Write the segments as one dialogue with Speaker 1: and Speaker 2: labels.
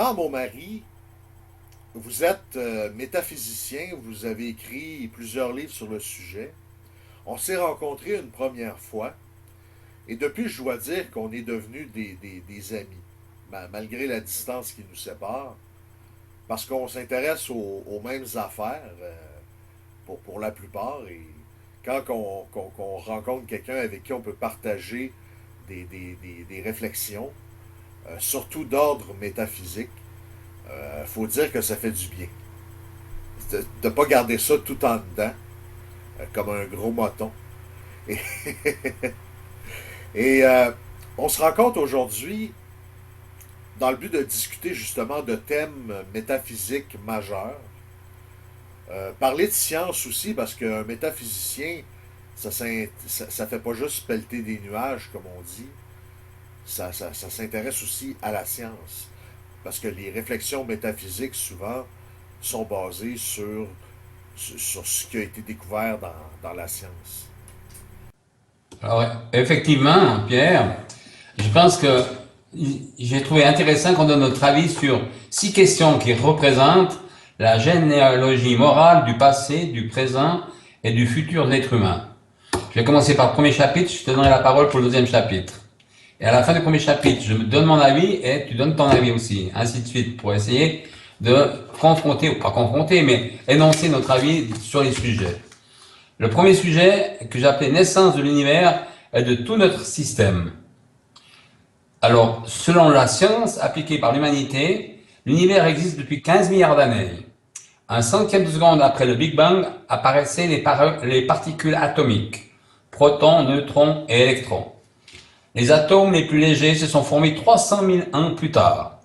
Speaker 1: Gérard, mon mari, vous êtes métaphysicien, vous avez écrit plusieurs livres sur le sujet. On s'est rencontrés une première fois et depuis, je dois dire qu'on est devenus des amis, malgré la distance qui nous sépare, parce qu'on s'intéresse aux mêmes affaires pour la plupart. Et quand qu'on rencontre quelqu'un avec qui on peut partager des réflexions, surtout d'ordre métaphysique, faut dire que ça fait du bien. De ne pas garder ça tout en dedans, comme un gros moton. Et, et on se rencontre aujourd'hui dans le but de discuter justement de thèmes métaphysiques majeurs. Parler de science aussi, parce qu'un métaphysicien, ça fait pas juste pelleter des nuages, comme on dit. Ça s'intéresse aussi à la science. Parce que les réflexions métaphysiques, souvent, sont basées sur ce qui a été découvert dans la science.
Speaker 2: Alors, effectivement, Pierre, je pense que j'ai trouvé intéressant qu'on donne notre avis sur 6 questions qui représentent la généalogie morale du passé, du présent et du futur de l'être humain. Je vais commencer par le premier chapitre, je te donnerai la parole pour le deuxième chapitre. Et à la fin du premier chapitre, je me donne mon avis et tu donnes ton avis aussi, ainsi de suite, pour essayer de confronter, ou pas confronter, mais énoncer notre avis sur les sujets. Le premier sujet, que j'appelais naissance de l'univers, est de tout notre système. Alors, selon la science appliquée par l'humanité, l'univers existe depuis 15 milliards d'années. Un centième de seconde après le Big Bang apparaissaient les particules atomiques, protons, neutrons et électrons. Les atomes les plus légers se sont formés 300 000 ans plus tard.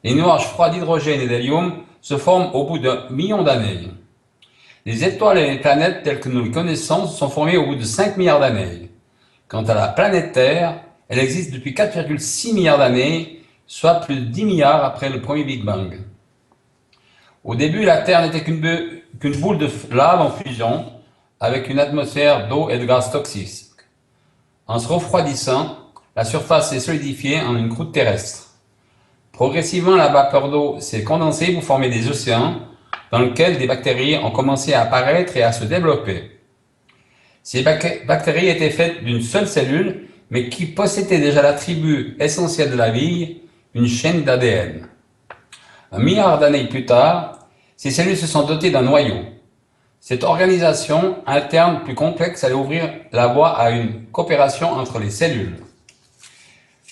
Speaker 2: Les nuages froids d'hydrogène et d'hélium se forment au bout de millions d'années. Les étoiles et les planètes telles que nous les connaissons se sont formées au bout de 5 milliards d'années. Quant à la planète Terre, elle existe depuis 4,6 milliards d'années, soit plus de 10 milliards après le premier Big Bang. Au début, la Terre n'était qu'une boule de lave en fusion, avec une atmosphère d'eau et de gaz toxiques. En se refroidissant, la surface s'est solidifiée en une croûte terrestre. Progressivement, la vapeur d'eau s'est condensée pour former des océans, dans lesquels des bactéries ont commencé à apparaître et à se développer. Ces bactéries étaient faites d'une seule cellule, mais qui possédait déjà l'attribut essentiel de la vie, une chaîne d'ADN. Un milliard d'années plus tard, ces cellules se sont dotées d'un noyau. Cette organisation interne plus complexe allait ouvrir la voie à une coopération entre les cellules.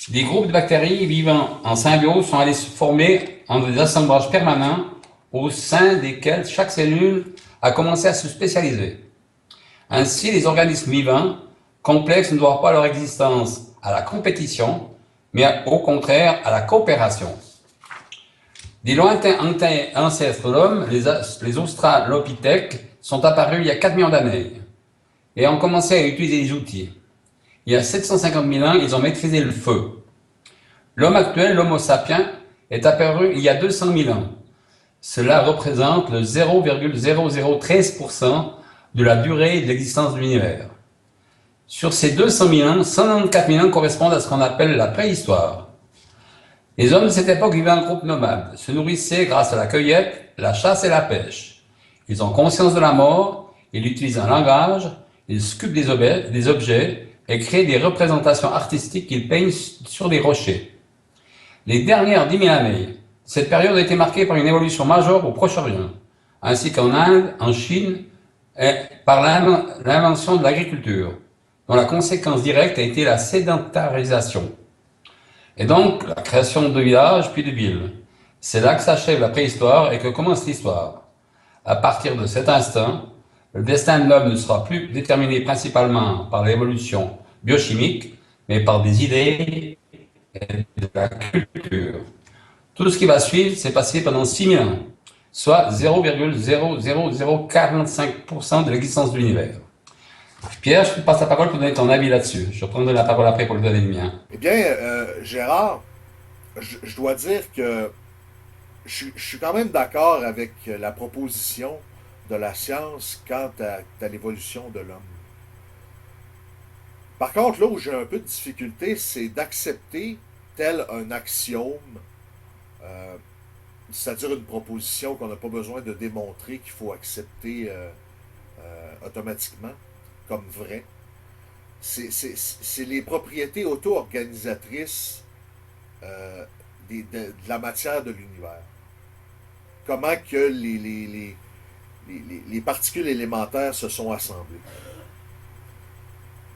Speaker 2: Des groupes de bactéries vivant en symbiose sont allés se former en des assemblages permanents au sein desquels chaque cellule a commencé à se spécialiser. Ainsi, les organismes vivants complexes ne doivent pas leur existence à la compétition, mais au contraire à la coopération. Des lointains ancêtres de l'homme, les australopithèques, sont apparus il y a 4 millions d'années et ont commencé à utiliser des outils. Il y a 750 000 ans, ils ont maîtrisé le feu. L'homme actuel, l'Homo sapiens, est apparu il y a 200 000 ans. Cela représente le 0,0013% de la durée de l'existence de l'univers. Sur ces 200 000 ans, 194 000 ans correspondent à ce qu'on appelle la préhistoire. Les hommes de cette époque vivaient en groupe nomade, se nourrissaient grâce à la cueillette, la chasse et la pêche. Ils ont conscience de la mort, ils utilisent un langage, ils sculptent des objets et créent des représentations artistiques qu'ils peignent sur des rochers. Les dernières 10 000 années, cette période a été marquée par une évolution majeure au Proche-Orient, ainsi qu'en Inde, en Chine, et par l'invention de l'agriculture, dont la conséquence directe a été la sédentarisation. Et donc, la création de villages puis de villes. C'est là que s'achève la préhistoire et que commence l'histoire. À partir de cet instant, le destin de l'homme ne sera plus déterminé principalement par l'évolution biochimique, mais par des idées et de la culture. Tout ce qui va suivre s'est passé pendant 6 000 ans, soit 0,00045% de l'existence de l'univers. Pierre, je te passe la parole pour donner ton avis là-dessus. Je reprendrai la parole après pour le donner le mien.
Speaker 1: Eh bien, Gérard, je dois dire que je suis quand même d'accord avec la proposition de la science quant à l'évolution de l'homme. Par contre, là où j'ai un peu de difficulté, c'est d'accepter tel un axiome euh, c'est-à-dire une proposition qu'on n'a pas besoin de démontrer, qu'il faut accepter automatiquement comme vraie. C'est les propriétés auto-organisatrices de la matière de l'univers. Comment que les particules élémentaires se sont assemblées.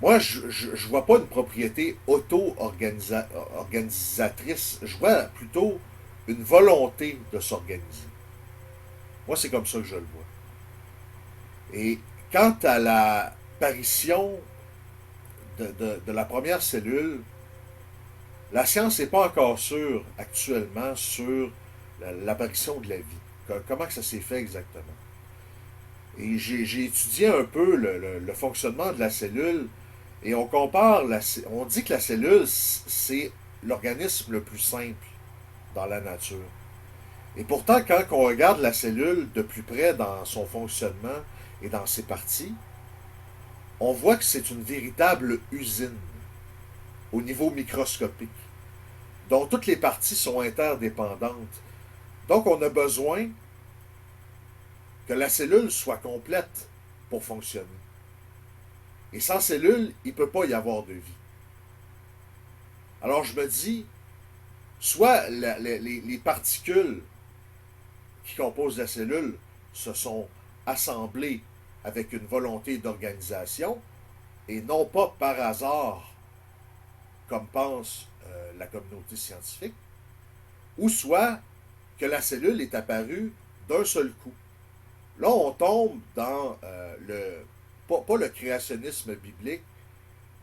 Speaker 1: Moi, je vois pas une propriété auto-organisatrice. Je vois plutôt une volonté de s'organiser. Moi, c'est comme ça que je le vois. Et quant à l'apparition de la première cellule, la science n'est pas encore sûre actuellement sur l'apparition de la vie. Comment que ça s'est fait exactement. Et j'ai étudié un peu le fonctionnement de la cellule et on dit que la cellule, c'est l'organisme le plus simple dans la nature. Et pourtant, quand on regarde la cellule de plus près dans son fonctionnement et dans ses parties, on voit que c'est une véritable usine au niveau microscopique, dont toutes les parties sont interdépendantes. Donc, on a besoin que la cellule soit complète pour fonctionner. Et sans cellule, il ne peut pas y avoir de vie. Alors, je me dis, soit les particules qui composent la cellule se sont assemblées avec une volonté d'organisation et non pas par hasard, comme pense la communauté scientifique, ou soit que la cellule est apparue d'un seul coup. Là, on tombe dans pas le créationnisme biblique,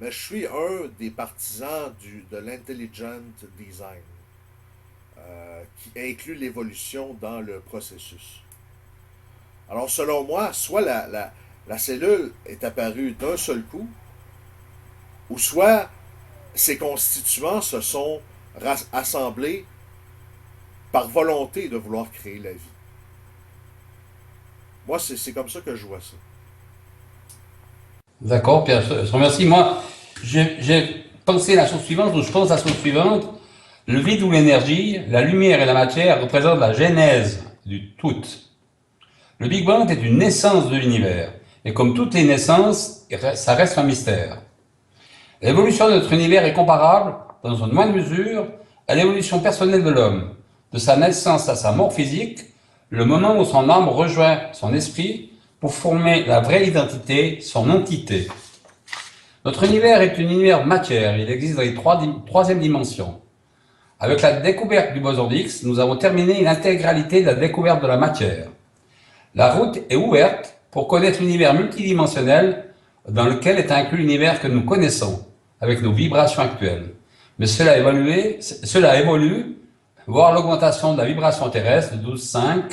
Speaker 1: mais je suis un des partisans de l'intelligent design, qui inclut l'évolution dans le processus. Alors, selon moi, soit la cellule est apparue d'un seul coup, ou soit ses constituants se sont assemblés par volonté de vouloir créer la vie. Moi, c'est comme ça que je vois ça.
Speaker 2: D'accord, Pierre, je te remercie. Moi, j'ai pensé la chose suivante, ou je pense la chose suivante. Le vide ou l'énergie, la lumière et la matière représentent la genèse du tout. Le Big Bang est une naissance de l'univers. Et comme toutes les naissances, ça reste un mystère. L'évolution de notre univers est comparable, dans une moindre mesure, à l'évolution personnelle de l'homme. De sa naissance à sa mort physique, le moment où son âme rejoint son esprit pour former la vraie identité, son entité. Notre univers est un univers matière, il existe dans les troisième dimension. Avec la découverte du boson d'Higgs, nous avons terminé l'intégralité de la découverte de la matière. La route est ouverte pour connaître l'univers multidimensionnel dans lequel est inclus l'univers que nous connaissons, avec nos vibrations actuelles. Mais cela évolue, voire l'augmentation de la vibration terrestre de 12,5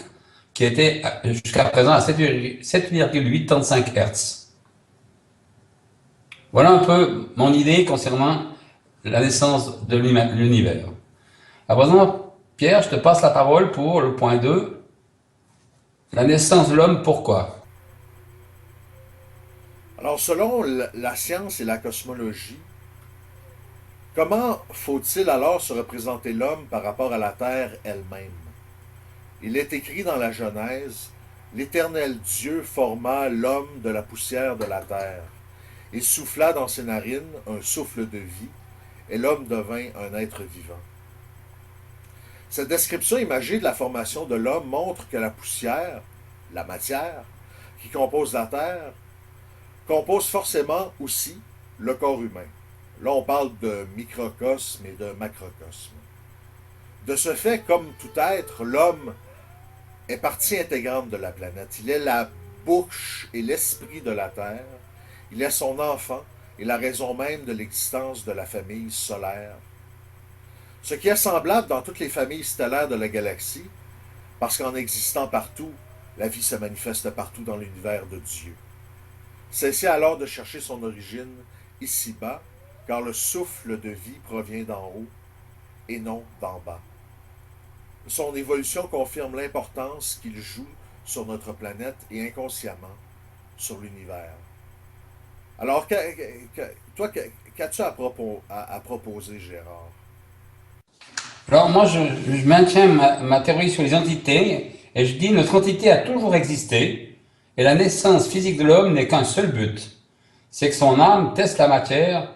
Speaker 2: qui était jusqu'à présent à 7,835 Hz. Voilà un peu mon idée concernant la naissance de l'univers. À présent, Pierre, je te passe la parole pour le point 2. La naissance de l'homme, pourquoi?
Speaker 1: Alors, selon la science et la cosmologie, comment faut-il alors se représenter l'homme par rapport à la Terre elle-même? Il est écrit dans la Genèse, l'Éternel Dieu forma l'homme de la poussière de la terre. Il souffla dans ses narines un souffle de vie, et l'homme devint un être vivant. Cette description imagée de la formation de l'homme montre que la poussière, la matière, qui compose la terre, compose forcément aussi le corps humain. Là, on parle de microcosme et de macrocosme. De ce fait, comme tout être, l'homme est partie intégrante de la planète. Il est la bouche et l'esprit de la Terre. Il est son enfant et la raison même de l'existence de la famille solaire. Ce qui est semblable dans toutes les familles stellaires de la galaxie, parce qu'en existant partout, la vie se manifeste partout dans l'univers de Dieu. Cessez alors de chercher son origine ici-bas, car le souffle de vie provient d'en haut et non d'en bas. Son évolution confirme l'importance qu'il joue sur notre planète et inconsciemment sur l'univers. Alors, toi, qu'as-tu à proposer, Gérard?
Speaker 2: Alors moi, je maintiens ma théorie sur les entités et je dis notre entité a toujours existé et la naissance physique de l'homme n'est qu'un seul but. C'est que son âme teste la matière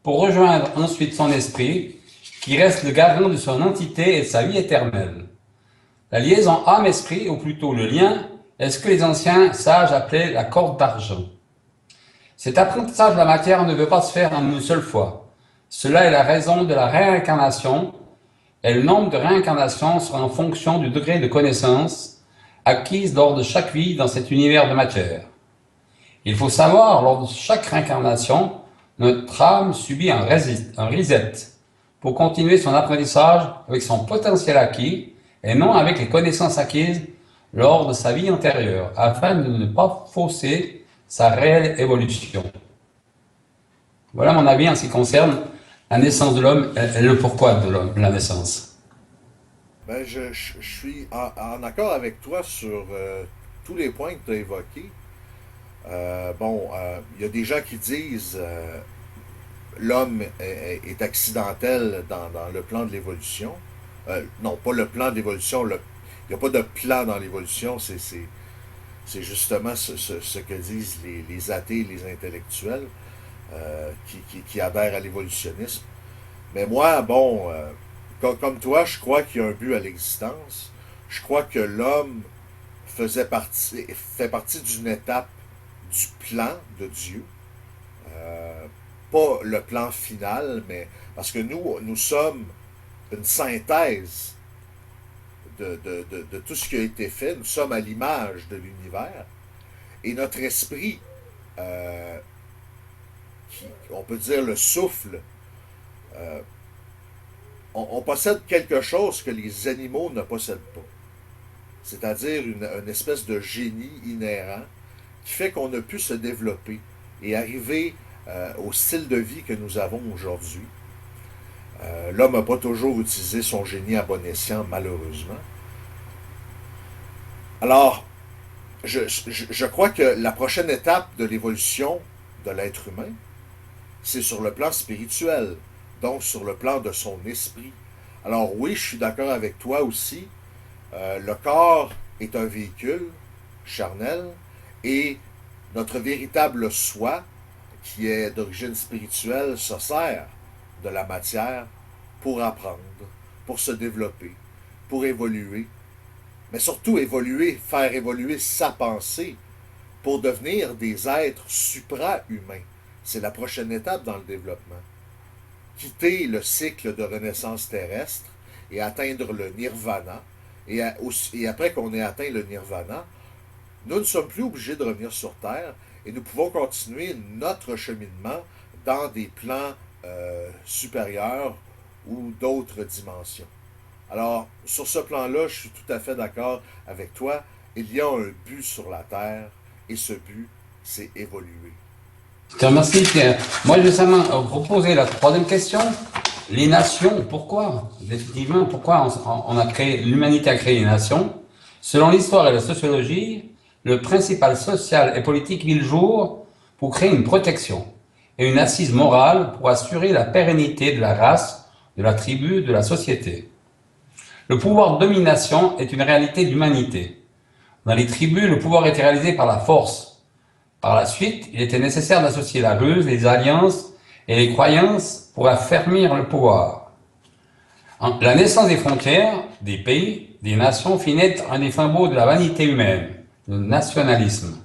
Speaker 2: pour rejoindre ensuite son esprit qui reste le garant de son entité et de sa vie éternelle. La liaison âme-esprit, ou plutôt le lien, est ce que les anciens sages appelaient la corde d'argent. Cet apprentissage de la matière ne veut pas se faire en une seule fois. Cela est la raison de la réincarnation, et le nombre de réincarnations sera en fonction du degré de connaissance acquise lors de chaque vie dans cet univers de matière. Il faut savoir, lors de chaque réincarnation, notre âme subit un reset pour continuer son apprentissage avec son potentiel acquis et non avec les connaissances acquises lors de sa vie antérieure, afin de ne pas fausser sa réelle évolution. Voilà mon avis en ce qui concerne la naissance de l'homme et le pourquoi de l'homme, la naissance.
Speaker 1: Ben, je suis en accord avec toi sur tous les points que tu as évoqués. Il y a des gens qui disent l'homme est accidentel dans le plan de l'évolution. Non, pas le plan d'évolution. Il n'y a pas de plan dans l'évolution. C'est justement ce que disent les athées, les intellectuels qui adhèrent à l'évolutionnisme. Mais moi, comme toi, je crois qu'il y a un but à l'existence. Je crois que l'homme fait partie d'une étape du plan de Dieu. Pas le plan final, mais parce que nous sommes une synthèse de tout ce qui a été fait. Nous sommes à l'image de l'univers. Et notre esprit, on peut dire le souffle, euh, on possède quelque chose que les animaux ne possèdent pas. C'est-à-dire une espèce de génie inhérent qui fait qu'on a pu se développer et arriver au style de vie que nous avons aujourd'hui. L'homme n'a pas toujours utilisé son génie à bon escient, malheureusement. Alors, je crois que la prochaine étape de l'évolution de l'être humain, c'est sur le plan spirituel, donc sur le plan de son esprit. Alors oui, je suis d'accord avec toi aussi. Le corps est un véhicule charnel et notre véritable soi, qui est d'origine spirituelle, se sert de la matière pour apprendre, pour se développer, pour évoluer, mais surtout évoluer, faire évoluer sa pensée pour devenir des êtres supra-humains. C'est la prochaine étape dans le développement. Quitter le cycle de renaissance terrestre et atteindre le nirvana. Et après qu'on ait atteint le nirvana, nous ne sommes plus obligés de revenir sur Terre et nous pouvons continuer notre cheminement dans des plans supérieurs ou d'autres dimensions. Alors, sur ce plan-là, je suis tout à fait d'accord avec toi. Il y a un but sur la Terre et ce but, c'est évoluer.
Speaker 2: Je te remercie, Pierre. Moi, je vais seulement proposer la troisième question. Les nations, pourquoi? Effectivement, pourquoi l'humanité a créé les nations? Selon l'histoire et la sociologie, le principal social et politique vit le jour pour créer une protection et une assise morale pour assurer la pérennité de la race, de la tribu, de la société. Le pouvoir de domination est une réalité de l'humanité. Dans les tribus, le pouvoir était réalisé par la force. Par la suite, il était nécessaire d'associer la ruse, les alliances et les croyances pour affermir le pouvoir. La naissance des frontières, des pays, des nations fit naître un des symboles de la vanité humaine, le nationalisme,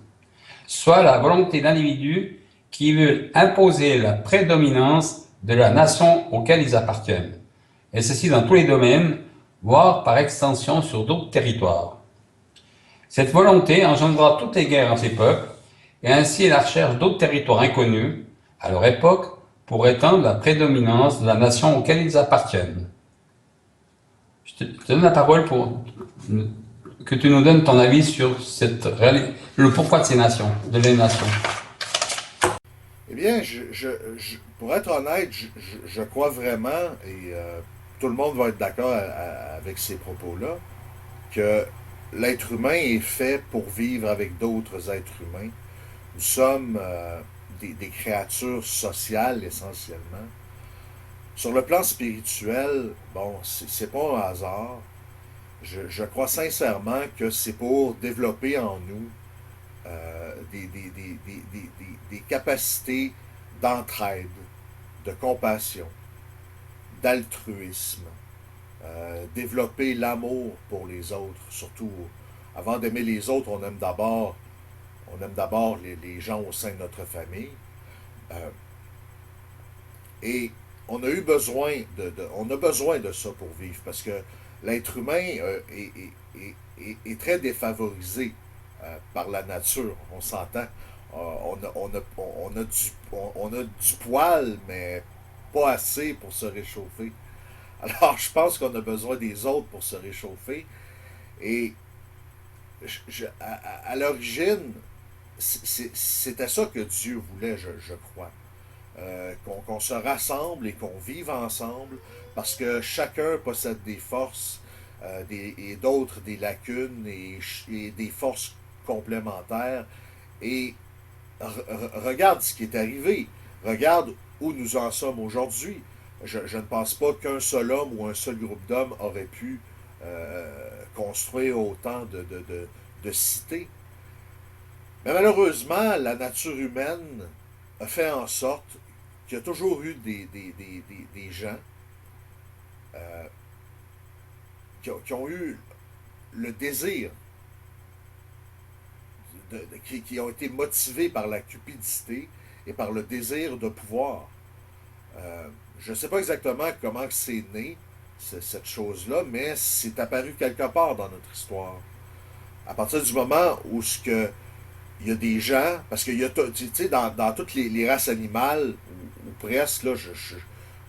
Speaker 2: soit la volonté d'individus qui veulent imposer la prédominance de la nation auquel ils appartiennent, et ceci dans tous les domaines, voire par extension sur d'autres territoires. Cette volonté engendra toutes les guerres en ces peuples, et ainsi la recherche d'autres territoires inconnus, à leur époque, pour étendre la prédominance de la nation auquel ils appartiennent. Je te donne la parole pour que tu nous donnes ton avis sur le pourquoi de ces nations, de les nations.
Speaker 1: Eh bien, pour être honnête, je crois vraiment, et tout le monde va être d'accord avec ces propos-là, que l'être humain est fait pour vivre avec d'autres êtres humains. Nous sommes des créatures sociales essentiellement. Sur le plan spirituel, bon, c'est pas un hasard. Je crois sincèrement que c'est pour développer en nous des capacités d'entraide, de compassion, d'altruisme, développer l'amour pour les autres. Surtout, avant d'aimer les autres, on aime d'abord les gens au sein de notre famille. Euh, et on a eu besoin on a besoin de ça pour vivre, parce que l'être humain est très défavorisé par la nature, on s'entend. On a du poil, mais pas assez pour se réchauffer. Alors, je pense qu'on a besoin des autres pour se réchauffer. Et à l'origine, c'était ça que Dieu voulait, je crois. Qu'on se rassemble et qu'on vive ensemble, parce que chacun possède des forces et d'autres des lacunes et des forces complémentaires. Et regarde ce qui est arrivé. Regarde où nous en sommes aujourd'hui. Je ne pense pas qu'un seul homme ou un seul groupe d'hommes aurait pu construire autant de cités. Mais malheureusement, la nature humaine a fait en sorte qu'il y a toujours eu des gens euh, qui ont eu le désir, qui ont été motivés par la cupidité et par le désir de pouvoir. Je ne sais pas exactement comment c'est né, cette chose-là, mais c'est apparu quelque part dans notre histoire. À partir du moment où ce que il y a des gens, parce qu'il y a, tu sais, dans toutes les races animales, ou presque, là, je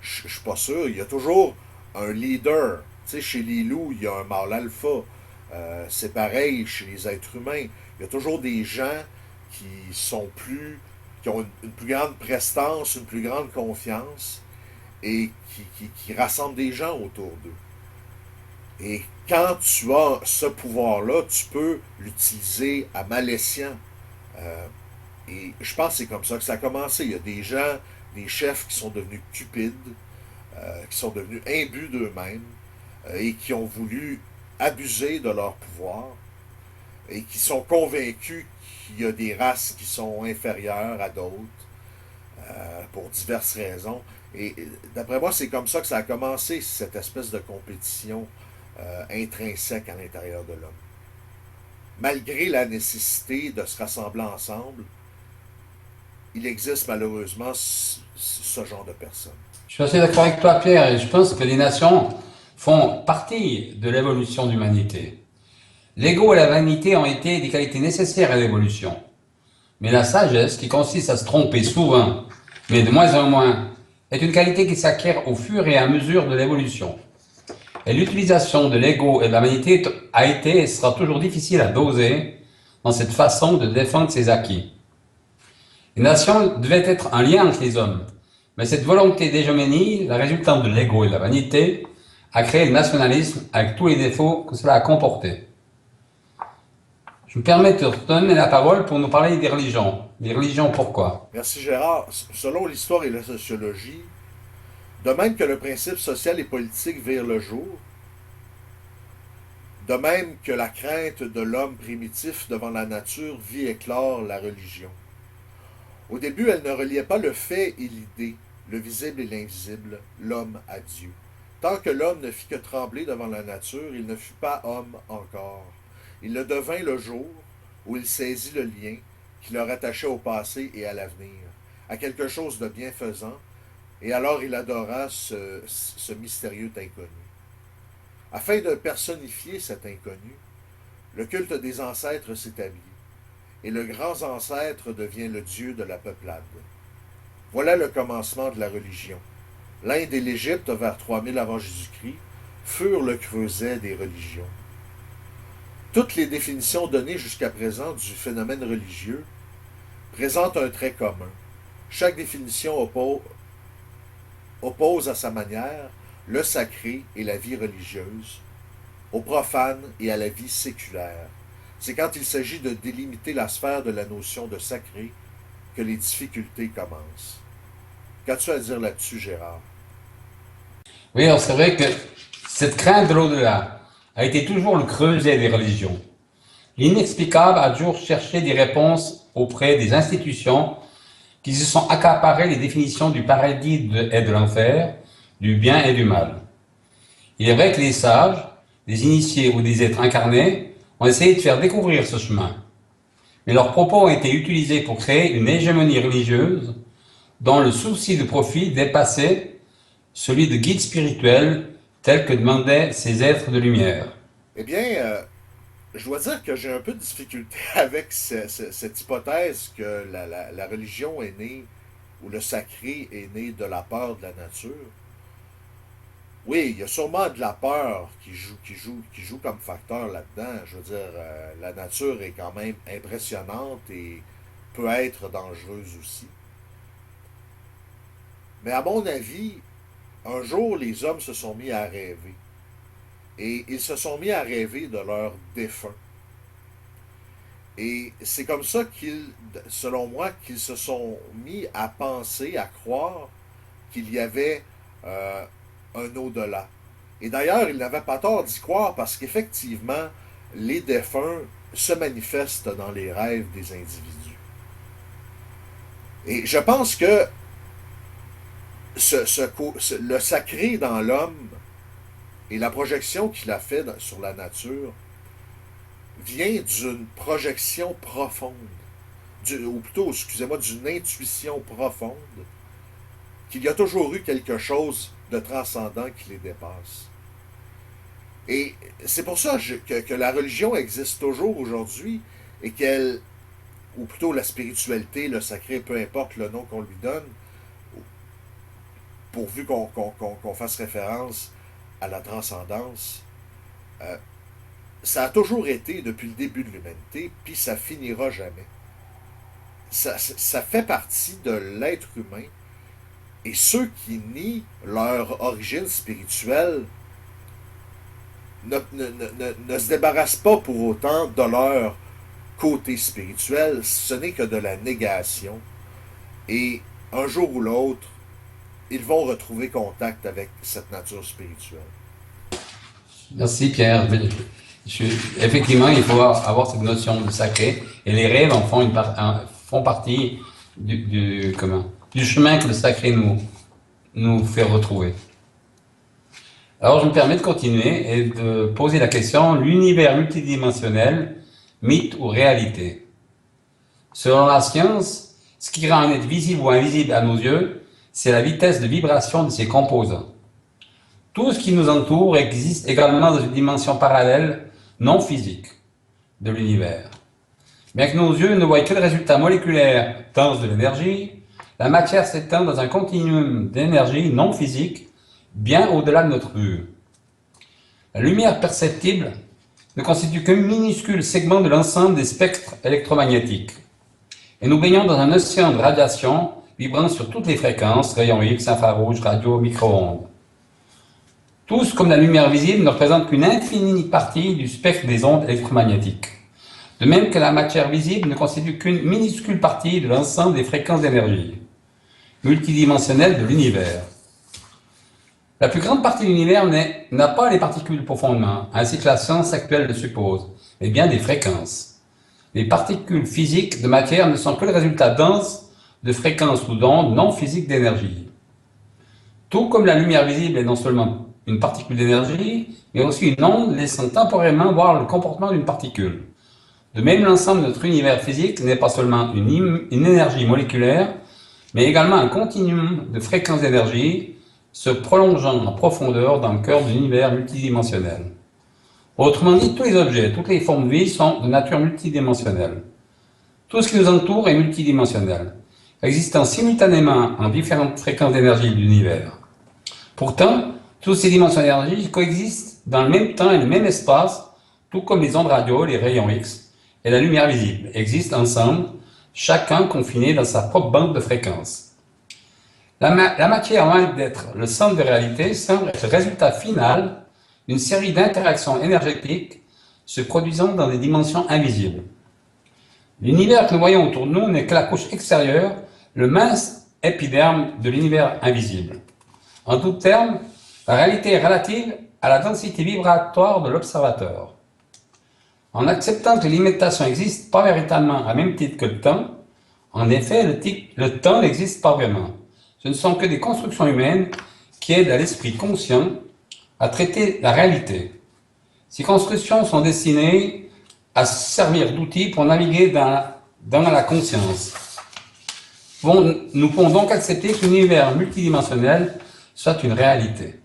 Speaker 1: suis pas sûr, il y a toujours un leader. Tu sais, chez les loups, il y a un mâle alpha. C'est pareil chez les êtres humains. Il y a toujours des gens qui sont qui ont une plus grande prestance, une plus grande confiance, et qui rassemblent des gens autour d'eux. Et quand tu as ce pouvoir-là, tu peux l'utiliser à mal escient. Euh, et je pense que c'est comme ça que ça a commencé. Il y a des gens, des chefs qui sont devenus cupides, qui sont devenus imbus d'eux-mêmes et qui ont voulu abuser de leur pouvoir et qui sont convaincus qu'il y a des races qui sont inférieures à d'autres pour diverses raisons. Et d'après moi, c'est comme ça que ça a commencé, cette espèce de compétition intrinsèque à l'intérieur de l'homme. Malgré la nécessité de se rassembler ensemble, il existe malheureusement ce genre de personnes.
Speaker 2: Je suis assez d'accord avec toi, Pierre, et je pense que les nations font partie de l'évolution de l'humanité. L'ego et la vanité ont été des qualités nécessaires à l'évolution. Mais la sagesse, qui consiste à se tromper souvent, mais de moins en moins, est une qualité qui s'acquiert au fur et à mesure de l'évolution. Et l'utilisation de l'ego et de la vanité a été et sera toujours difficile à doser dans cette façon de défendre ses acquis. Les nations devaient être un lien entre les hommes, mais cette volonté d'hégémonie, la résultante de l'ego et de la vanité, a créé le nationalisme avec tous les défauts que cela a comporté. Je me permets de te donner la parole pour nous parler des religions. Les religions, pourquoi?
Speaker 1: Merci Gérard. Selon l'histoire et la sociologie, de même que le principe social et politique vire le jour, de même que la crainte de l'homme primitif devant la nature vit éclore la religion. Au début, elle ne reliait pas le fait et l'idée, le visible et l'invisible, l'homme à Dieu. Tant que l'homme ne fit que trembler devant la nature, il ne fut pas homme encore. Il le devint le jour où il saisit le lien qui le rattachait au passé et à l'avenir, à quelque chose de bienfaisant, et alors il adora ce mystérieux inconnu. Afin de personnifier cet inconnu, le culte des ancêtres s'établit, et le grand ancêtre devient le dieu de la peuplade. Voilà le commencement de la religion. L'Inde et l'Égypte, vers 3000 avant Jésus-Christ, furent le creuset des religions. Toutes les définitions données jusqu'à présent du phénomène religieux présentent un trait commun. Chaque définition oppose à sa manière le sacré et la vie religieuse, au profane et à la vie séculaire. C'est quand il s'agit de délimiter la sphère de la notion de sacré que les difficultés commencent. Qu'as-tu à dire là-dessus, Gérard?
Speaker 2: Oui, alors c'est vrai que cette crainte de l'au-delà a été toujours le creuset des religions. L'inexplicable a toujours cherché des réponses auprès des institutions qui se sont accaparées les définitions du paradis et de l'enfer, du bien et du mal. Il est vrai que les sages, les initiés ou des êtres incarnés ont essayé de faire découvrir ce chemin. Mais leurs propos ont été utilisés pour créer une hégémonie religieuse dont le souci de profit dépassait celui de guide spirituel tel que demandaient ces êtres de lumière.
Speaker 1: Eh bien, je dois dire que j'ai un peu de difficulté avec cette hypothèse que la religion est née, ou le sacré est né de la peur de la nature. Oui, il y a sûrement de la peur qui joue comme facteur là-dedans. Je veux dire, la nature est quand même impressionnante et peut être dangereuse aussi. Mais à mon avis, un jour, les hommes se sont mis à rêver. Et ils se sont mis à rêver de leurs défunts. Et c'est comme ça selon moi, qu'ils se sont mis à penser, à croire qu'il y avait euh, un au-delà. Et d'ailleurs, ils n'avaient pas tort d'y croire parce qu'effectivement, les défunts se manifestent dans les rêves des individus. Et je pense que le sacré dans l'homme et la projection qu'il a fait sur la nature vient d'une projection profonde, ou plutôt, excusez-moi, d'une intuition profonde, qu'il y a toujours eu quelque chose de transcendant qui les dépasse. Et c'est pour ça que la religion existe toujours aujourd'hui et qu'elle, ou plutôt la spiritualité, le sacré, peu importe le nom qu'on lui donne, pourvu qu'on fasse référence à la transcendance, euh, ça a toujours été depuis le début de l'humanité, puis ça finira jamais. Ça fait partie de l'être humain, et ceux qui nient leur origine spirituelle ne se débarrassent pas pour autant de leur côté spirituel, ce n'est que de la négation. Et un jour ou l'autre, ils vont retrouver contact avec cette nature spirituelle.
Speaker 2: Merci Pierre. Effectivement, il faut avoir cette notion de sacré et les rêves en font partie du chemin que le sacré nous fait retrouver. Alors je me permets de continuer et de poser la question, l'univers multidimensionnel, mythe ou réalité? Selon la science, ce qui rend un être visible ou invisible à nos yeux, c'est la vitesse de vibration de ses composants. Tout ce qui nous entoure existe également dans une dimension parallèle, non physique, de l'univers. Bien que nos yeux ne voient que le résultat moléculaire dense de l'énergie, la matière s'étend dans un continuum d'énergie non physique, bien au-delà de notre vue. La lumière perceptible ne constitue qu'un minuscule segment de l'ensemble des spectres électromagnétiques. Et nous baignons dans un océan de radiation vibrant sur toutes les fréquences, rayons X, infrarouge, radio, micro-ondes. Tous, comme la lumière visible, ne représentent qu'une infinie partie du spectre des ondes électromagnétiques. De même que la matière visible ne constitue qu'une minuscule partie de l'ensemble des fréquences d'énergie multidimensionnelles de l'univers. La plus grande partie de l'univers n'a pas les particules profondément, ainsi que la science actuelle le suppose, mais bien des fréquences. Les particules physiques de matière ne sont que le résultat dense de fréquences ou d'ondes non physiques d'énergie. Tout comme la lumière visible est non seulement une particule d'énergie, mais aussi une onde laissant temporairement voir le comportement d'une particule. De même, l'ensemble de notre univers physique n'est pas seulement une énergie moléculaire, mais également un continuum de fréquences d'énergie se prolongeant en profondeur dans le cœur de l'univers multidimensionnel. Autrement dit, tous les objets, toutes les formes de vie sont de nature multidimensionnelle. Tout ce qui nous entoure est multidimensionnel, existant simultanément en différentes fréquences d'énergie de l'univers. Pourtant, toutes ces dimensions d'énergie coexistent dans le même temps et le même espace, tout comme les ondes radio, les rayons X et la lumière visible existent ensemble, chacun confiné dans sa propre banque de fréquences. La matière, loin d'être le centre de réalité, semble être le résultat final d'une série d'interactions énergétiques se produisant dans des dimensions invisibles. L'univers que nous voyons autour de nous n'est que la couche extérieure, le mince épiderme de l'univers invisible. En d'autres termes, La réalité est relative à la densité vibratoire de l'observateur. En acceptant que les limitations n'existent pas véritablement à même titre que le temps, en effet, le temps n'existe pas vraiment. Ce ne sont que des constructions humaines qui aident à l'esprit conscient à traiter la réalité. Ces constructions sont destinées à servir d'outils pour naviguer dans la conscience. Nous pouvons donc accepter que l'univers multidimensionnel soit une réalité.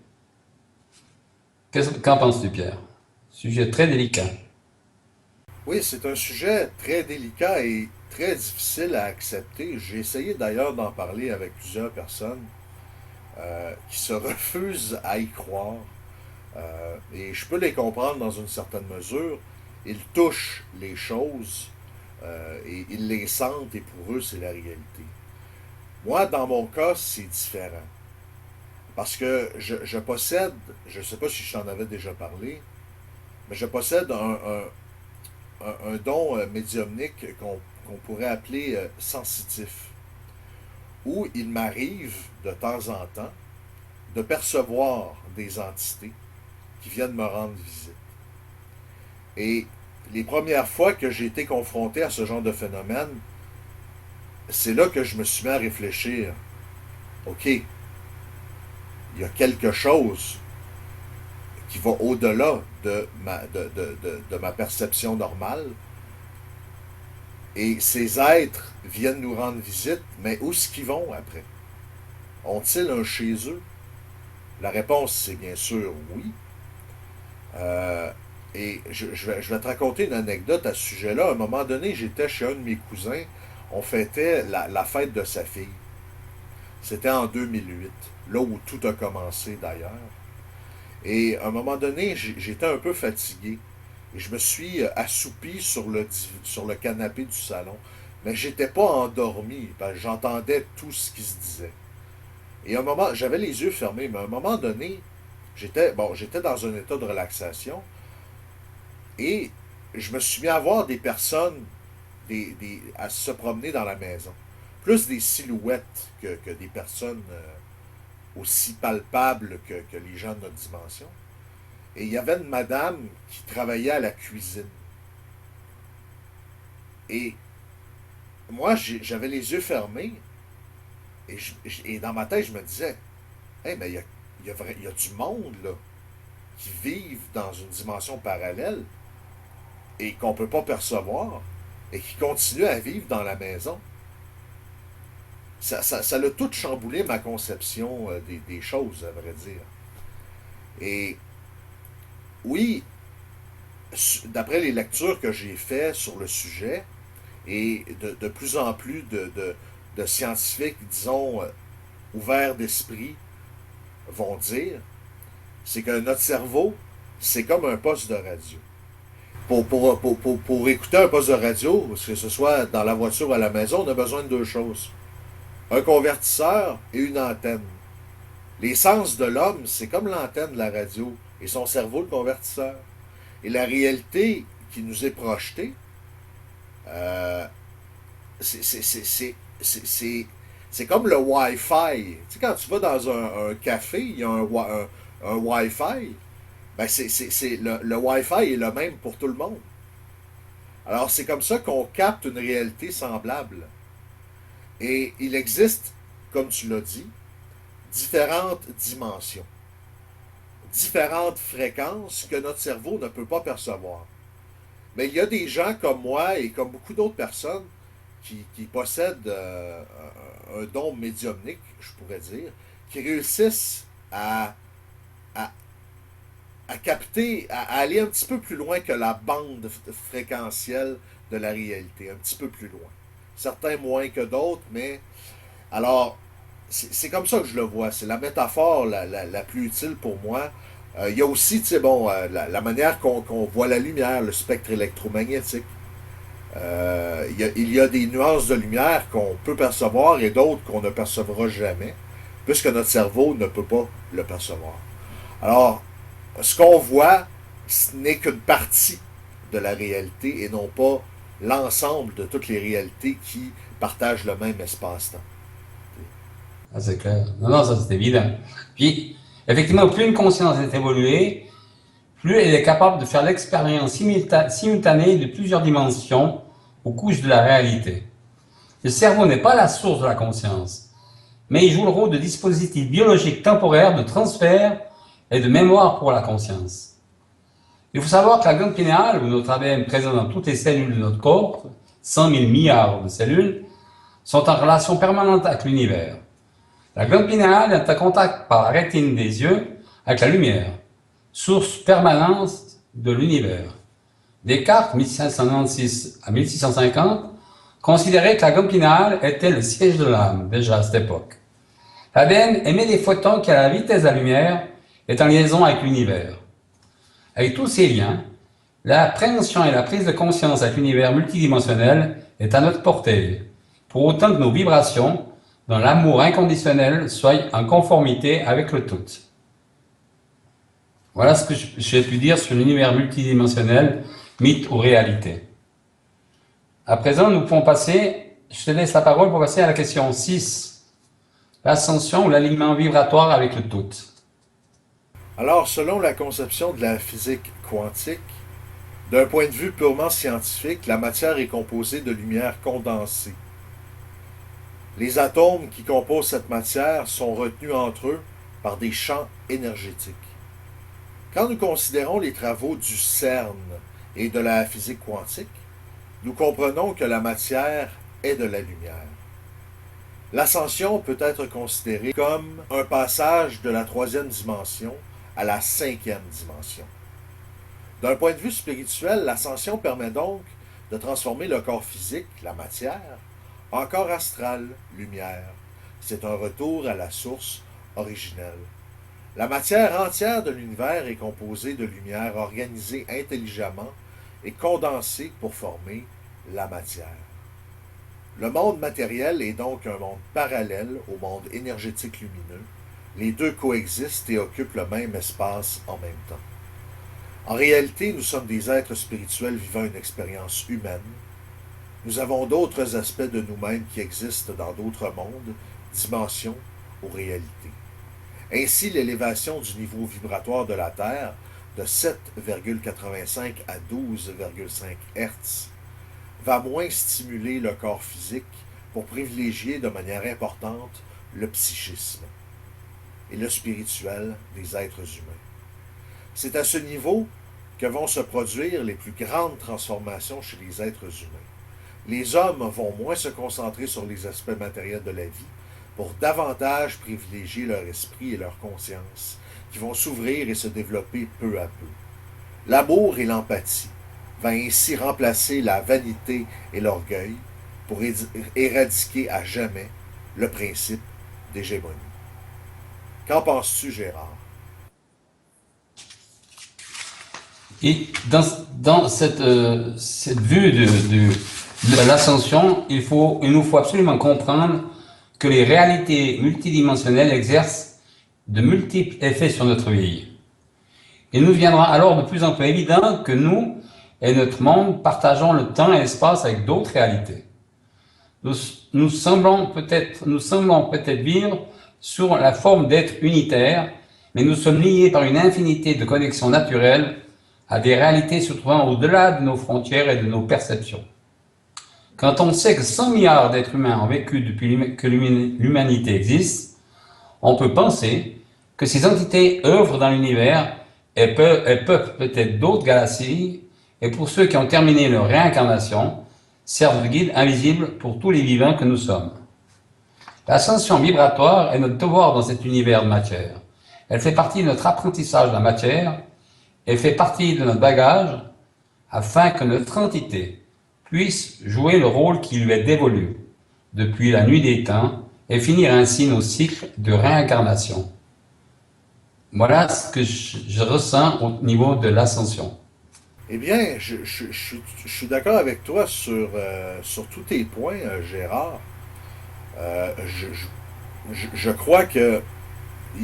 Speaker 2: Qu'en penses-tu, Pierre? Sujet très délicat.
Speaker 1: Oui, c'est un sujet très délicat et très difficile à accepter. J'ai essayé d'ailleurs d'en parler avec plusieurs personnes qui se refusent à y croire. Et je peux les comprendre dans une certaine mesure. Ils touchent les choses et ils les sentent et pour eux, c'est la réalité. Moi, dans mon cas, c'est différent. Parce que je possède, je ne sais pas si je t'en avais déjà parlé, mais je possède un don médiumnique qu'on pourrait appeler sensitif, où il m'arrive de temps en temps de percevoir des entités qui viennent me rendre visite. Et les premières fois que j'ai été confronté à ce genre de phénomène, c'est là que je me suis mis à réfléchir. OK, il y a quelque chose qui va au-delà de ma perception normale. Et ces êtres viennent nous rendre visite, mais où est-ce qu'ils vont après? Ont-ils un chez eux? La réponse, c'est bien sûr oui. Et je vais te raconter une anecdote à ce sujet-là. À un moment donné, j'étais chez un de mes cousins. On fêtait la fête de sa fille. C'était en 2008, là où tout a commencé d'ailleurs. Et à un moment donné, j'étais un peu fatigué. Et je me suis assoupi sur le canapé du salon. Mais j'étais pas endormi, parce que j'entendais tout ce qui se disait. Et à un moment, j'avais les yeux fermés, mais à un moment donné, j'étais dans un état de relaxation. Et je me suis mis à voir des personnes à se promener dans la maison. Plus des silhouettes que des personnes aussi palpables que les gens de notre dimension. Et il y avait une madame qui travaillait à la cuisine. Et moi, j'avais les yeux fermés. Et dans ma tête, je me disais, hey, mais il y a du monde là, qui vivent dans une dimension parallèle et qu'on ne peut pas percevoir et qui continuent à vivre dans la maison. Ça a tout chamboulé ma conception des choses, à vrai dire. Et oui, d'après les lectures que j'ai faites sur le sujet, et de plus en plus de scientifiques, disons, ouverts d'esprit, vont dire, c'est que notre cerveau, c'est comme un poste de radio. Pour écouter un poste de radio, que ce soit dans la voiture ou à la maison, on a besoin de deux choses. Un convertisseur et une antenne. Les sens de l'homme, c'est comme l'antenne de la radio et son cerveau, le convertisseur. Et la réalité qui nous est projetée, euh, c'est comme le Wi-Fi. Tu sais, quand tu vas dans un café, il y a un Wi-Fi. Ben le Wi-Fi est le même pour tout le monde. Alors, c'est comme ça qu'on capte une réalité semblable. Et il existe, comme tu l'as dit, différentes dimensions, différentes fréquences que notre cerveau ne peut pas percevoir. Mais il y a des gens comme moi et comme beaucoup d'autres personnes qui possèdent un don médiumnique, je pourrais dire, qui réussissent à, à capter, à aller un petit peu plus loin que la bande fréquentielle de la réalité, un petit peu plus loin. Certains moins que d'autres, mais alors, c'est comme ça que je le vois. C'est la métaphore la plus utile pour moi. Il y a aussi, tu sais, bon, la manière qu'on voit la lumière, le spectre électromagnétique. Il y a des nuances de lumière qu'on peut percevoir et d'autres qu'on ne percevra jamais, puisque notre cerveau ne peut pas le percevoir. Alors, ce qu'on voit, ce n'est qu'une partie de la réalité et non pas l'ensemble de toutes les réalités qui partagent le même espace-temps.
Speaker 2: Ah, c'est clair. Non, non, ça c'est évident. Puis, Effectivement, plus une conscience est évoluée, plus elle est capable de faire l'expérience simultanée de plusieurs dimensions ou couches de la réalité. Le cerveau n'est pas la source de la conscience, mais il joue le rôle de dispositif biologique temporaire de transfert et de mémoire pour la conscience. Il faut savoir que la glande pinéale, où notre ADN présent dans toutes les cellules de notre corps, 100 000 milliards de cellules, sont en relation permanente avec l'univers. La glande pinéale est en contact par la rétine des yeux avec la lumière, source permanente de l'univers. Descartes, 1596 à 1650, considérait que la glande pinéale était le siège de l'âme, déjà à cette époque. L'ADN émet des photons qui, à la vitesse de la lumière, est en liaison avec l'univers. Avec tous ces liens, l'appréhension et la prise de conscience avec l'univers multidimensionnel est à notre portée, pour autant que nos vibrations, dans l'amour inconditionnel, soient en conformité avec le tout. Voilà ce que j'ai pu dire sur l'univers multidimensionnel, mythe ou réalité. À présent, nous pouvons passer, je te laisse la parole pour passer à la question 6. L'ascension ou l'alignement vibratoire avec le tout.
Speaker 1: Alors, selon la conception de la physique quantique, d'un point de vue purement scientifique, la matière est composée de lumière condensée. Les atomes qui composent cette matière sont retenus entre eux par des champs énergétiques. Quand nous considérons les travaux du CERN et de la physique quantique, nous comprenons que la matière est de la lumière. L'ascension peut être considérée comme un passage de la troisième dimension à la cinquième dimension. D'un point de vue spirituel, l'ascension permet donc de transformer le corps physique, la matière, en corps astral, lumière. C'est un retour à la source originelle. La matière entière de l'univers est composée de lumière organisée intelligemment et condensée pour former la matière. Le monde matériel est donc un monde parallèle au monde énergétique lumineux. Les deux coexistent et occupent le même espace en même temps. En réalité, nous sommes des êtres spirituels vivant une expérience humaine. Nous avons d'autres aspects de nous-mêmes qui existent dans d'autres mondes, dimensions ou réalités. Ainsi, l'élévation du niveau vibratoire de la Terre de 7,85 à 12,5 Hz va moins stimuler le corps physique pour privilégier de manière importante le psychisme et le spirituel des êtres humains. C'est à ce niveau que vont se produire les plus grandes transformations chez les êtres humains. Les hommes vont moins se concentrer sur les aspects matériels de la vie pour davantage privilégier leur esprit et leur conscience, qui vont s'ouvrir et se développer peu à peu. L'amour et l'empathie vont ainsi remplacer la vanité et l'orgueil pour éradiquer à jamais le principe d'hégémonie. Qu'en penses-tu, Gérard?
Speaker 2: Et dans cette vue de l'ascension, il nous faut absolument comprendre que les réalités multidimensionnelles exercent de multiples effets sur notre vie. Il nous viendra alors de plus en plus évident que nous et notre monde partageons le temps et l'espace avec d'autres réalités. Nous semblons peut-être vivre sur la forme d'êtres unitaires, mais nous sommes liés par une infinité de connexions naturelles à des réalités se trouvant au-delà de nos frontières et de nos perceptions. Quand on sait que 100 milliards d'êtres humains ont vécu depuis que l'humanité existe, on peut penser que ces entités œuvrent dans l'univers et peuvent peut-être d'autres galaxies, et pour ceux qui ont terminé leur réincarnation, servent de guide invisible pour tous les vivants que nous sommes. L'ascension vibratoire est notre devoir dans cet univers de matière. Elle fait partie de notre apprentissage de la matière et fait partie de notre bagage afin que notre entité puisse jouer le rôle qui lui est dévolu depuis la nuit des temps et finir ainsi nos cycles de réincarnation. Voilà ce que je ressens au niveau de l'ascension.
Speaker 1: Eh bien, je suis d'accord avec toi sur tous tes points, Gérard. Je crois qu'il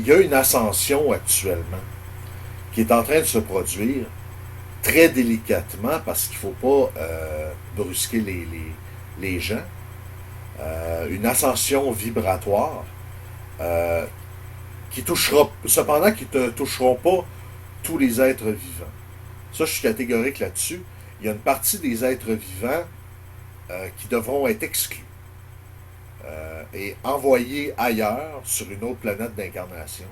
Speaker 1: y a une ascension actuellement qui est en train de se produire très délicatement parce qu'il ne faut pas brusquer les gens. Une ascension vibratoire cependant qui ne toucheront pas tous les êtres vivants. Ça, je suis catégorique là-dessus. Il y a une partie des êtres vivants qui devront être exclus et envoyés ailleurs, sur une autre planète d'incarnation.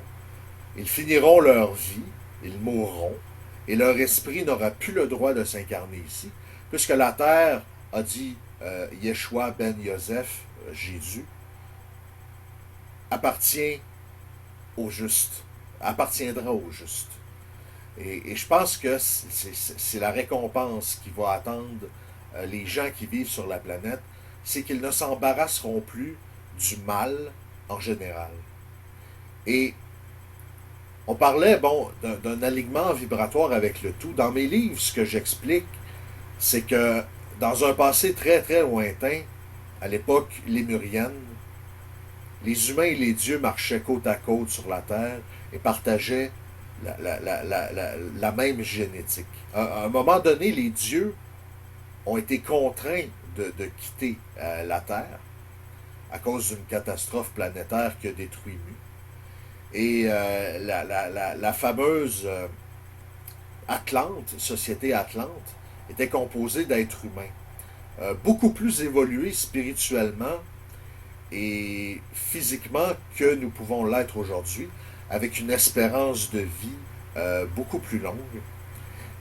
Speaker 1: Ils finiront leur vie, ils mourront, et leur esprit n'aura plus le droit de s'incarner ici, puisque la Terre, a dit Yeshua ben Yosef, Jésus, appartient au juste, appartiendra au juste. Et je pense que c'est la récompense qui va attendre les gens qui vivent sur la planète, c'est qu'ils ne s'embarrasseront plus du mal en général. Et on parlait, bon, d'un alignement vibratoire avec le tout. Dans mes livres, ce que j'explique, c'est que dans un passé très très lointain, à l'époque lémurienne, les humains et les dieux marchaient côte à côte sur la Terre et partageaient la même génétique. À un moment donné, les dieux ont été contraints de quitter la Terre à cause d'une catastrophe planétaire qui a détruit Mu. Et la fameuse Atlante, société Atlante, était composée d'êtres humains, beaucoup plus évolués spirituellement et physiquement que nous pouvons l'être aujourd'hui, avec une espérance de vie beaucoup plus longue.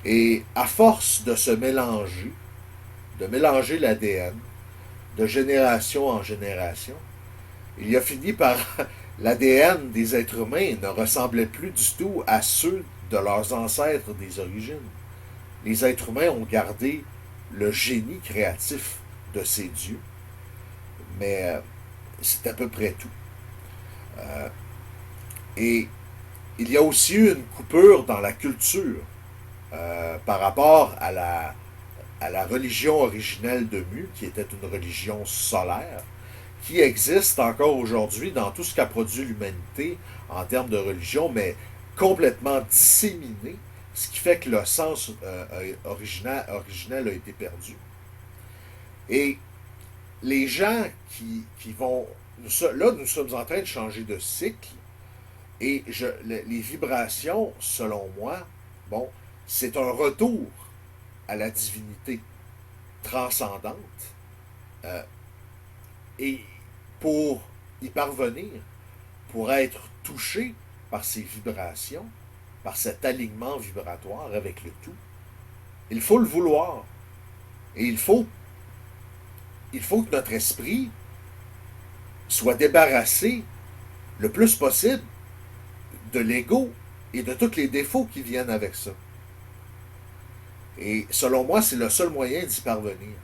Speaker 1: Et à force de se mélanger, de mélanger l'ADN, de génération en génération, il a fini par... L'ADN des êtres humains ne ressemblait plus du tout à ceux de leurs ancêtres des origines. Les êtres humains ont gardé le génie créatif de ces dieux, mais c'est à peu près tout. Et il y a aussi eu une coupure dans la culture par rapport à la religion originelle de Mu, qui était une religion solaire, qui existe encore aujourd'hui dans tout ce qu'a produit l'humanité en termes de religion, mais complètement disséminée, ce qui fait que le sens originel a été perdu. Et les gens qui vont... Là, nous sommes en train de changer de cycle, et les vibrations, selon moi, bon, c'est un retour à la divinité transcendante. Et pour y parvenir, pour être touché par ces vibrations, par cet alignement vibratoire avec le tout, il faut le vouloir. Et il faut que notre esprit soit débarrassé le plus possible de l'ego et de tous les défauts qui viennent avec ça. Et selon moi, c'est le seul moyen d'y parvenir.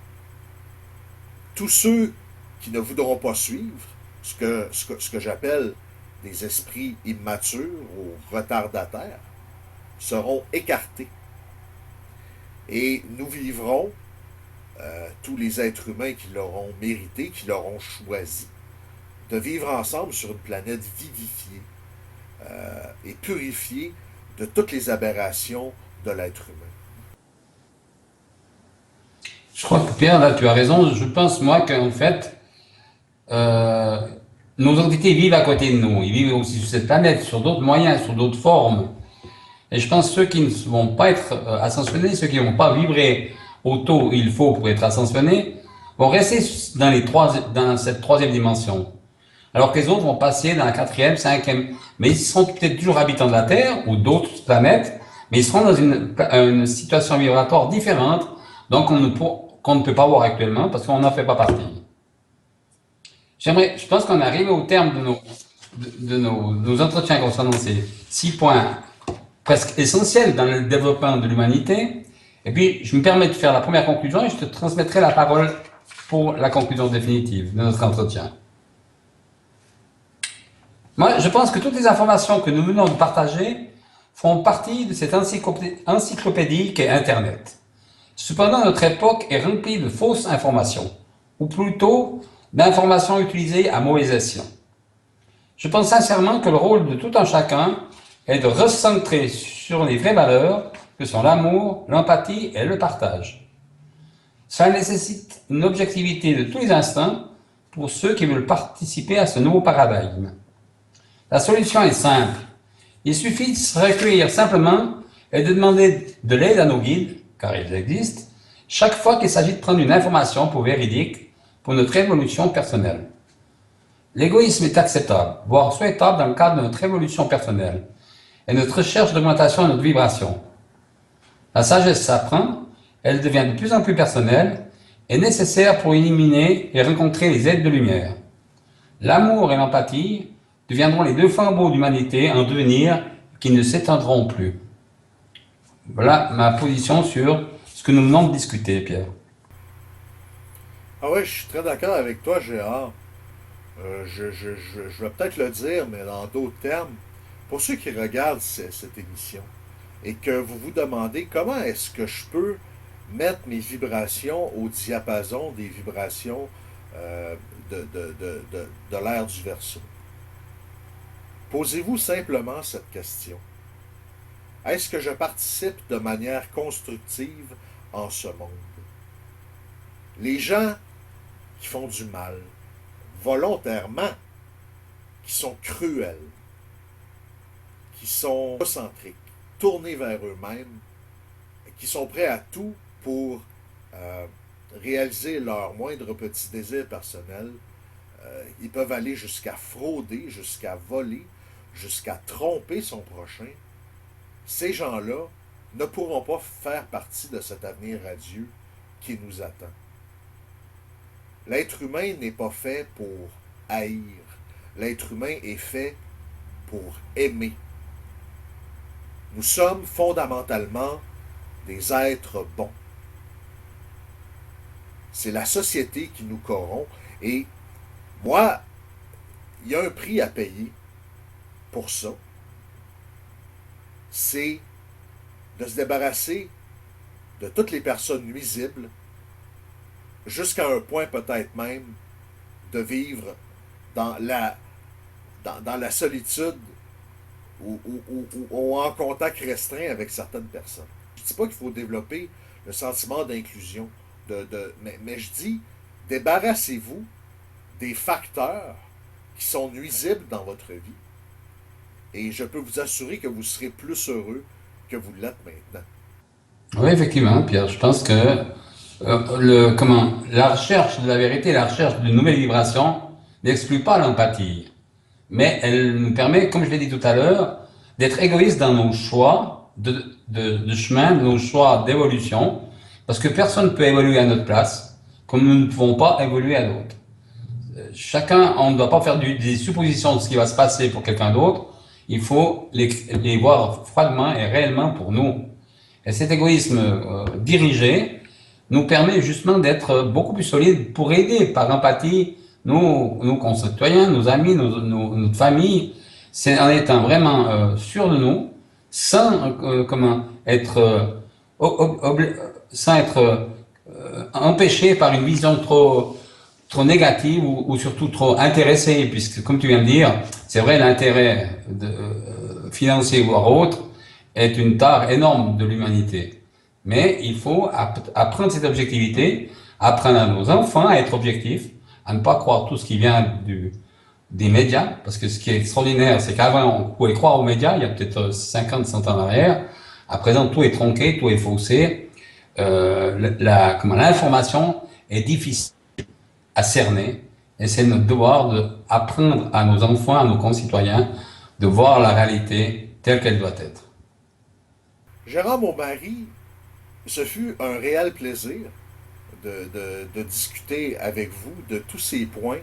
Speaker 1: Tous ceux qui ne voudront pas suivre ce que j'appelle des esprits immatures ou retardataires seront écartés. Et nous vivrons, tous les êtres humains qui l'auront mérité, qui l'auront choisi, de vivre ensemble sur une planète vivifiée et purifiée de toutes les aberrations de l'être humain.
Speaker 2: Je crois que Pierre, là, tu as raison. Je pense, moi, qu'en fait, nos entités vivent à côté de nous. Ils vivent aussi sur cette planète, sur d'autres moyens, sur d'autres formes. Et je pense que ceux qui ne vont pas être ascensionnés, ceux qui ne vont pas vibrer au taux où il faut pour être ascensionnés, vont rester dans cette troisième dimension. Alors que les autres vont passer dans la quatrième, cinquième. Mais ils seront peut-être toujours habitants de la Terre ou d'autres planètes, mais ils seront dans une situation vibratoire différente, donc qu'on ne peut pas voir actuellement parce qu'on n'en fait pas partie. Je pense qu'on arrive au terme de nos entretiens concernant ces 6 points presque essentiels dans le développement de l'humanité. Et puis, je me permets de faire la première conclusion et je te transmettrai la parole pour la conclusion définitive de notre entretien. Moi, je pense que toutes les informations que nous venons de partager font partie de cette encyclopédie qu'est Internet. Cependant, notre époque est remplie de fausses informations, ou plutôt d'informations utilisées à mauvais escient. Je pense sincèrement que le rôle de tout un chacun est de recentrer sur les vraies valeurs que sont l'amour, l'empathie et le partage. Cela nécessite une objectivité de tous les instants pour ceux qui veulent participer à ce nouveau paradigme. La solution est simple. Il suffit de se recueillir simplement et de demander de l'aide à nos guides, car ils existent, chaque fois qu'il s'agit de prendre une information pour véridique pour notre évolution personnelle. L'égoïsme est acceptable, voire souhaitable dans le cadre de notre évolution personnelle et notre recherche d'augmentation de notre vibration. La sagesse s'apprend, elle devient de plus en plus personnelle et nécessaire pour éliminer et rencontrer les êtres de lumière. L'amour et l'empathie deviendront les deux flambeaux d'humanité en devenir qui ne s'éteindront plus. Voilà ma position sur ce que nous venons de discuter, Pierre.
Speaker 1: Ah ouais, je suis très d'accord avec toi, Gérard. Je vais peut-être le dire, mais dans d'autres termes, pour ceux qui regardent cette émission et que vous vous demandez comment est-ce que je peux mettre mes vibrations au diapason des vibrations euh, de l'ère du Verseau. Posez-vous simplement cette question. Est-ce que je participe de manière constructive en ce monde? Les gens qui font du mal, volontairement, qui sont cruels, qui sont concentriques, tournés vers eux-mêmes, qui sont prêts à tout pour réaliser leurs moindres petits désirs personnels, ils peuvent aller jusqu'à frauder, jusqu'à voler, jusqu'à tromper son prochain. Ces gens-là ne pourront pas faire partie de cet avenir radieux qui nous attend. L'être humain n'est pas fait pour haïr. L'être humain est fait pour aimer. Nous sommes fondamentalement des êtres bons. C'est la société qui nous corrompt et moi, il y a un prix à payer pour ça. C'est de se débarrasser de toutes les personnes nuisibles jusqu'à un point peut-être même de vivre dans la solitude ou en contact restreint avec certaines personnes. Je ne dis pas qu'il faut développer le sentiment d'inclusion, mais je dis, débarrassez-vous des facteurs qui sont nuisibles dans votre vie et je peux vous assurer que vous serez plus heureux que vous l'êtes maintenant.
Speaker 2: Oui, effectivement, Pierre, je pense que la recherche de la vérité, la recherche d'une nouvelle vibration n'exclut pas l'empathie. Mais elle nous permet, comme je l'ai dit tout à l'heure, d'être égoïste dans nos choix de chemin, nos choix d'évolution, parce que personne ne peut évoluer à notre place, comme nous ne pouvons pas évoluer à d'autres. Chacun, on ne doit pas faire des suppositions de ce qui va se passer pour quelqu'un d'autre, il faut les voir froidement et réellement pour nous. Et cet égoïsme dirigé nous permet justement d'être beaucoup plus solide pour aider par empathie nos concitoyens, nos amis, notre famille, c'est en étant vraiment sûr de nous, sans sans être empêché par une vision trop négative ou surtout trop intéressée, puisque comme tu viens de dire, c'est vrai, l'intérêt financier voire autre est une tare énorme de l'humanité. Mais il faut apprendre cette objectivité, apprendre à nos enfants à être objectifs, à ne pas croire tout ce qui vient des médias, parce que ce qui est extraordinaire, c'est qu'avant, on pouvait croire aux médias, il y a peut-être 50, 100 ans en arrière. À présent, tout est tronqué, tout est faussé. L'information est difficile à cerner, et c'est notre devoir d'apprendre à nos enfants, à nos concitoyens, de voir la réalité telle qu'elle doit être.
Speaker 1: Gérard, mon mari, ce fut un réel plaisir de discuter avec vous de tous ces points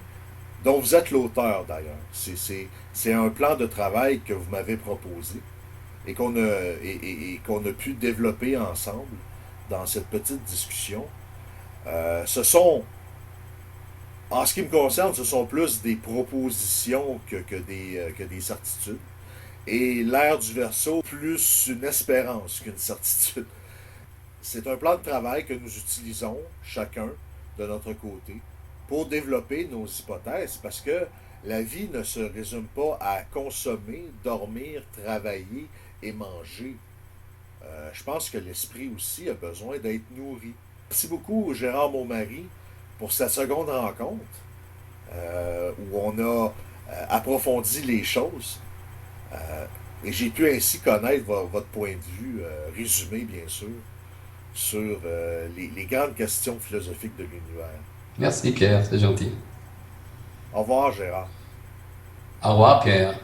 Speaker 1: dont vous êtes l'auteur d'ailleurs. C'est un plan de travail que vous m'avez proposé et qu'on a pu développer ensemble dans cette petite discussion. En ce qui me concerne, ce sont plus des propositions que des certitudes. Et l'ère du Verseau, plus une espérance qu'une certitude. C'est un plan de travail que nous utilisons, chacun, de notre côté, pour développer nos hypothèses, parce que la vie ne se résume pas à consommer, dormir, travailler et manger. Je pense que l'esprit aussi a besoin d'être nourri. Merci beaucoup, Gérard Monmarie, pour cette seconde rencontre, où on a approfondi les choses. Et j'ai pu ainsi connaître votre point de vue, résumé bien sûr, sur les grandes questions philosophiques de l'univers.
Speaker 2: Merci Pierre, c'est gentil.
Speaker 1: Au revoir, Gérard.
Speaker 2: Au revoir Pierre.